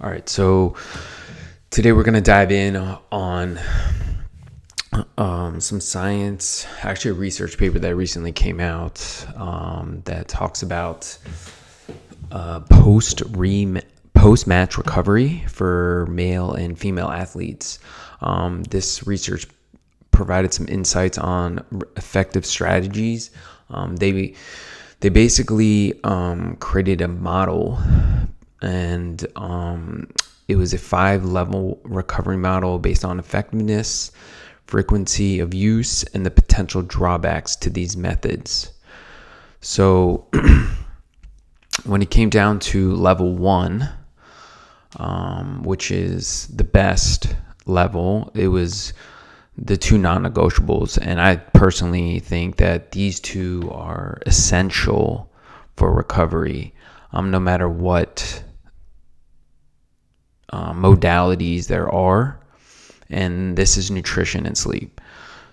All right, so today we're going to dive in on some science, actually a research paper that recently came out that talks about post-match recovery for male and female athletes. This research provided some insights on effective strategies. They basically created a model, and it was a 5-level recovery model based on effectiveness, frequency of use, and the potential drawbacks to these methods. So when it came down to level 1, which is the best level, it was the 2 non-negotiables. And I personally think that these 2 are essential for recovery, no matter what modalities there are. And this is nutrition and sleep.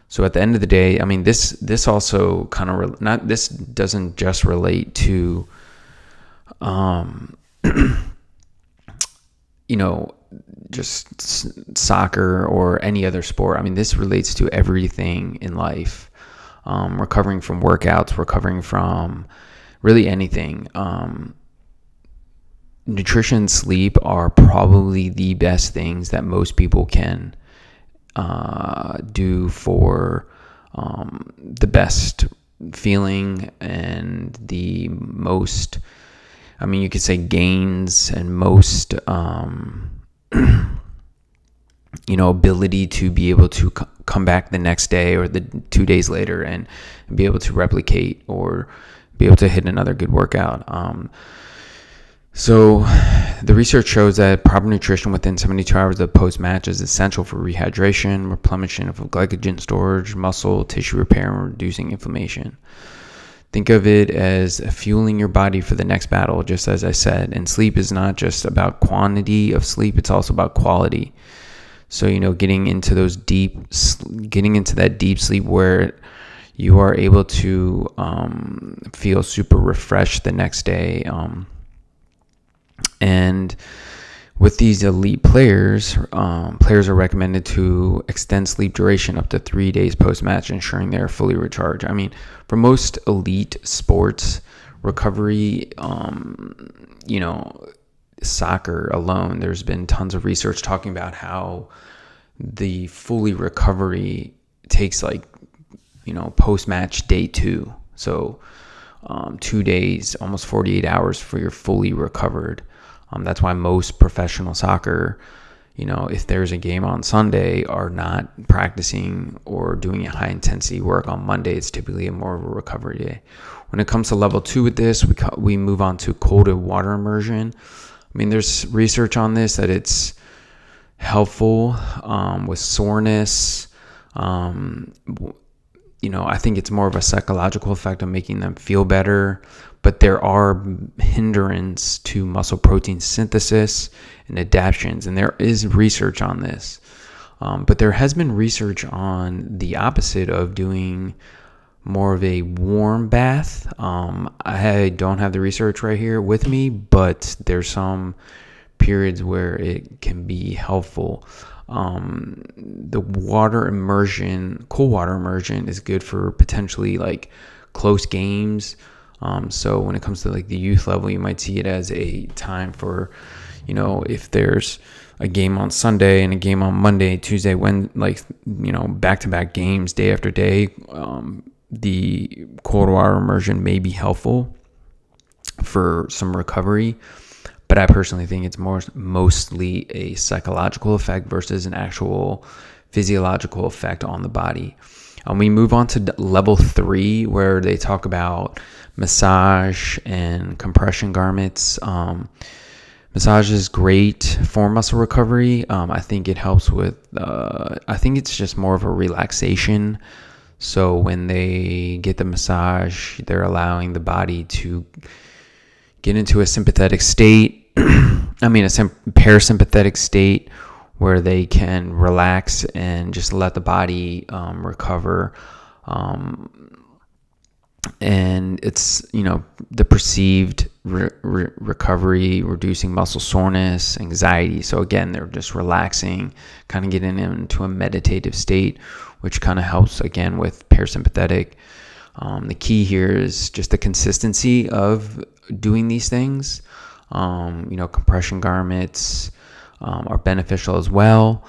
So at the end of the day, I mean, this also kind of this doesn't just relate to just soccer or any other sport. I mean, this relates to everything in life. Recovering from workouts, recovering from really anything. Nutrition and sleep are probably the best things that most people can do for the best feeling and the most, I mean, you could say gains and most, ability to be able to come back the next day or the 2 days later and be able to replicate or be able to hit another good workout. So the research shows that proper nutrition within 72 hours of post-match is essential for rehydration, replenishing of glycogen storage, muscle tissue repair, and reducing inflammation. Think of it as fueling your body for the next battle, just as I said. And sleep is not just about quantity of sleep, it's also about quality. So, getting into that deep sleep where you are able to feel super refreshed the next day. And with these elite players, players are recommended to extend sleep duration up to 3 days post-match, ensuring they're fully recharged. I mean, for most elite sports, recovery, soccer alone, there's been tons of research talking about how the fully recovery takes post-match day 2. So 2 days, almost 48 hours for you're fully recovered. That's why most professional soccer, if there's a game on Sunday, are not practicing or doing a high intensity work on Monday. It's typically more of a recovery day. When it comes to level 2 with this, we move on to cold water immersion. I mean, there's research on this that it's helpful with soreness. I think it's more of a psychological effect of making them feel better, but there are hindrances to muscle protein synthesis and adaptions, and there is research on this. But there has been research on the opposite of doing more of a warm bath. I don't have the research right here with me, but there's some periods where it can be helpful. The water immersion, cool water immersion, is good for potentially close games. So when it comes to the youth level, you might see it as a time for, if there's a game on Sunday and a game on Monday, Tuesday, back-to-back games day after day, the cold water immersion may be helpful for some recovery. But I personally think it's mostly a psychological effect versus an actual physiological effect on the body. We move on to level 3, where they talk about massage and compression garments. Massage is great for muscle recovery. I think it helps with, I think it's just more of a relaxation. So when they get the massage, they're allowing the body to get into a sympathetic state. I mean, a parasympathetic state where they can relax and just let the body recover. And it's, the perceived recovery, reducing muscle soreness, anxiety. So again, they're just relaxing, kind of getting into a meditative state, which kind of helps again with parasympathetic. The key here is just the consistency of doing these things. Compression garments are beneficial as well.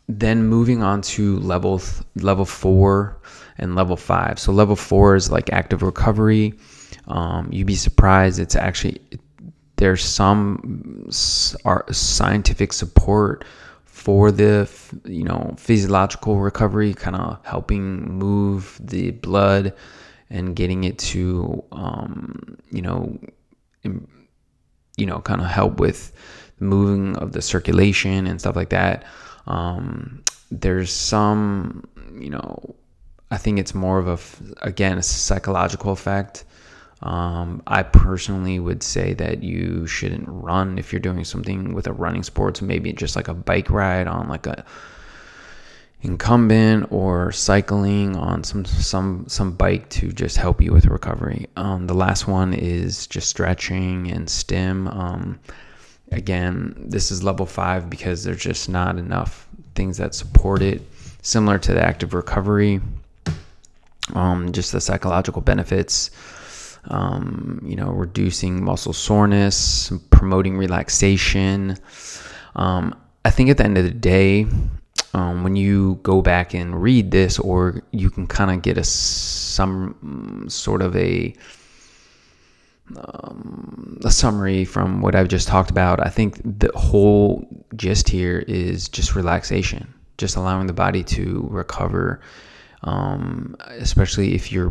Then moving on to level 4 and level 5. So level 4 is like active recovery. You'd be surprised. It's actually, there's some scientific support for the, physiological recovery, kind of helping move the blood and getting it to, kind of help with moving of the circulation and stuff like that. There's some, I think it's more of a psychological effect. I personally would say that you shouldn't run if you're doing something with a running sport. So maybe just like a bike ride on like a incumbent, or cycling on some bike to just help you with recovery. The last one is just stretching and stim. Again, this is level 5 because there's just not enough things that support it. Similar to the active recovery, just the psychological benefits, reducing muscle soreness, promoting relaxation. I think at the end of the day, when you go back and read this, or you can kind of get some sort of a summary from what I've just talked about, I think the whole gist here is just relaxation, just allowing the body to recover, especially if you're,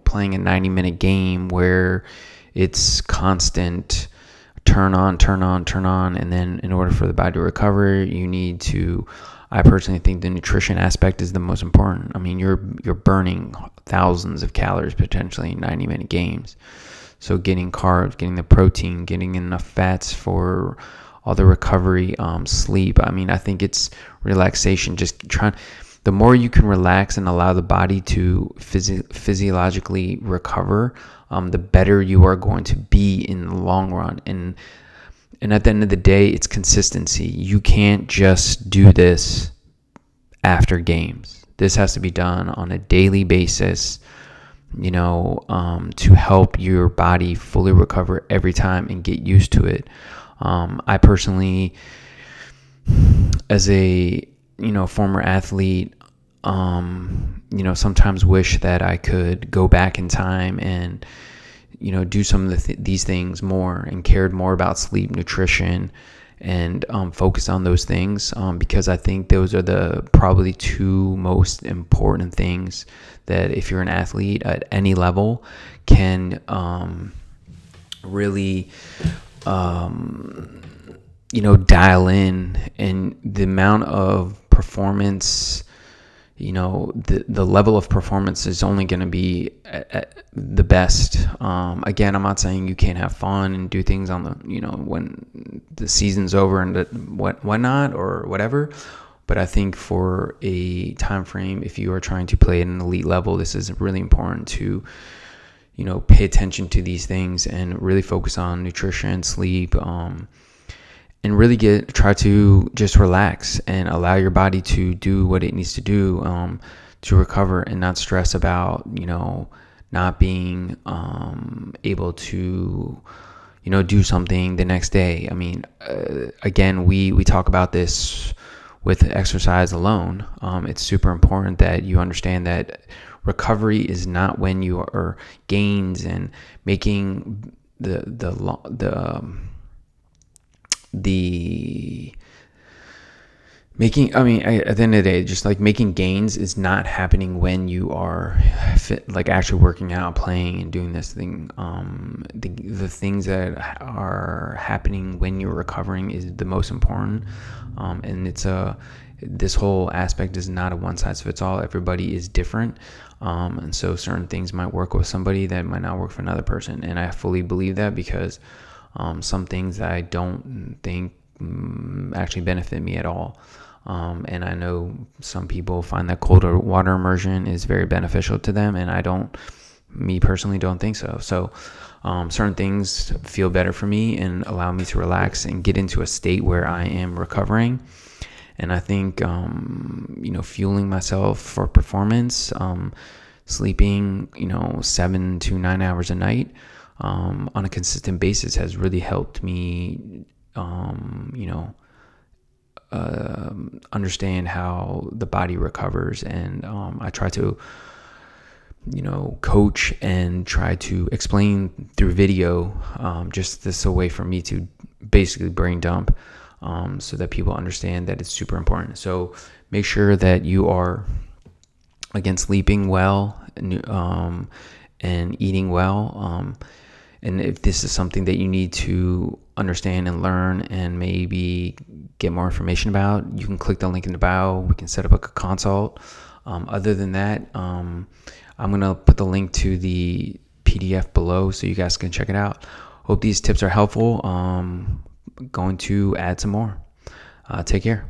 playing a 90-minute game where it's constant turn on, and then in order for the body to recover, you need to, I personally think the nutrition aspect is the most important. I mean, you're burning thousands of calories potentially in 90-minute games. So getting carbs, getting the protein, getting enough fats for all the recovery, sleep. I mean, I think it's relaxation. Just the more you can relax and allow the body to physiologically recover, the better you are going to be in the long run. And at the end of the day, it's consistency. You can't just do this after games. This has to be done on a daily basis, to help your body fully recover every time and get used to it. I personally, as a, former athlete, sometimes wish that I could go back in time and, do some of these things more, and cared more about sleep, nutrition, and focus on those things, because I think those are the probably 2 most important things that if you're an athlete at any level can really dial in. And the amount of performance, the level of performance is only going to be at the best. Again, I'm not saying you can't have fun and do things on the, when the season's over and whatnot or whatever. But I think for a time frame, if you are trying to play at an elite level, this is really important to, pay attention to these things and really focus on nutrition, sleep, and really try to just relax and allow your body to do what it needs to do to recover, and not stress about, not being able to, do something the next day. I mean, again, we talk about this with exercise alone. It's super important that you understand that recovery is not when you are gains and making I mean, at the end of the day, just like making gains is not happening when you are fit, like actually working out, playing, and doing this thing. The things that are happening when you're recovering is the most important. And this whole aspect is not a one size fits all. Everybody is different. And so certain things might work with somebody that might not work for another person. And I fully believe that, because some things that I don't think actually benefit me at all. And I know some people find that cold water immersion is very beneficial to them, and I don't Me personally don't think so. So certain things feel better for me and allow me to relax and get into a state where I am recovering. And I think, fueling myself for performance, sleeping, 7 to 9 hours a night on a consistent basis has really helped me, understand how the body recovers. And I try to, coach and try to explain through video, just this a way for me to basically brain dump, so that people understand that it's super important. So make sure that you are, again, sleeping well and eating well. And if this is something that you need to understand and learn and maybe get more information about, you can click the link in the bio. We can set up a consult. Other than that, I'm going to put the link to the PDF below so you guys can check it out. Hope these tips are helpful. Going to add some more. Take care.